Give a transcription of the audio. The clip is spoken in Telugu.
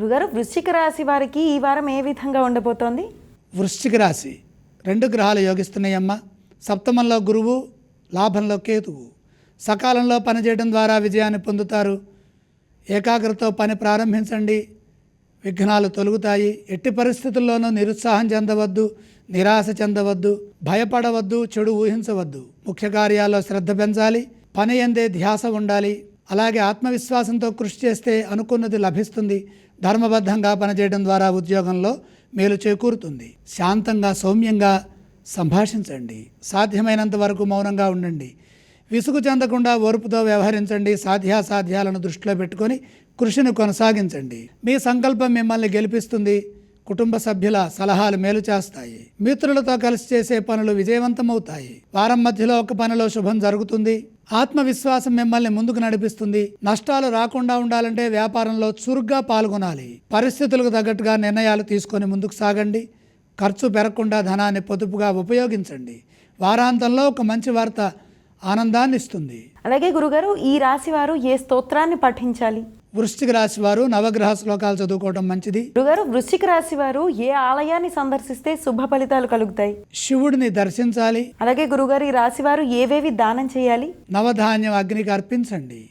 గురుగారు, వృశ్చిక రాశి వారికి ఈ వారం ఏ విధంగా ఉండబోతోంది? వృశ్చిక రాశి 2 గ్రహాలు యోగిస్తున్నాయమ్మ. సప్తమంలో గురువు, లాభంలో కేతువు. సకాలంలో పనిచేయడం ద్వారా విజయాన్ని పొందుతారు. ఏకాగ్రతతో పని ప్రారంభించండి, విఘ్నాలు తొలగుతాయి. ఎట్టి పరిస్థితుల్లోనూ నిరుత్సాహం చెందవద్దు, నిరాశ చెందవద్దు, భయపడవద్దు, చెడు ఊహించవద్దు. ముఖ్య కార్యాల్లో శ్రద్ధ పెంచాలి, పని ఎందే ధ్యాస ఉండాలి. అలాగే ఆత్మవిశ్వాసంతో కృషి చేస్తే అనుకున్నది లభిస్తుంది. ధర్మబద్ధంగా పనిచేయడం ద్వారా ఉద్యోగంలో మేలు చేకూరుతుంది. శాంతంగా సౌమ్యంగా సంభాషించండి, సాధ్యమైనంత వరకు మౌనంగా ఉండండి. విసుగు చెందకుండా ఓర్పుతో వ్యవహరించండి. సాధ్యాసాధ్యాలను దృష్టిలో పెట్టుకొని కృషిని కొనసాగించండి. మీ సంకల్పం మిమ్మల్ని గెలిపిస్తుంది. కుటుంబ సభ్యుల సలహాలు మేలు చేస్తాయి. మిత్రులతో కలిసి చేసే పనులు విజయవంతమవుతాయి. వారం మధ్యలో ఒక పనిలో శుభం జరుగుతుంది. ఆత్మవిశ్వాసం మిమ్మల్ని ముందుకు నడిపిస్తుంది. నష్టాలు రాకుండా ఉండాలంటే వ్యాపారంలో చురుగ్గా పాల్గొనాలి. పరిస్థితులకు తగ్గట్టుగా నిర్ణయాలు తీసుకొని ముందుకు సాగండి. ఖర్చు పెరగకుండా ధనాన్ని పొదుపుగా ఉపయోగించండి. వారాంతంలో ఒక మంచి వార్త ఆనందాన్ని ఇస్తుంది. అలాగే గురుగారు, ఈ రాశి వారు ఏ స్తోత్రాన్ని పఠించాలి? వృశ్చిక రాశి వారు నవగ్రహ శ్లోకాలు చదువుకోవడం మంచిది. గురుగారు, వృశ్చిక రాశి వారు ఏ ఆలయాన్ని సందర్శిస్తే శుభ ఫలితాలు కలుగుతాయి? శివుడిని దర్శించాలి. అలాగే గురుగారు, ఈ రాశి వారు ఏవేవి దానం చేయాలి? నవధాన్యం అగ్నికి అర్పించండి.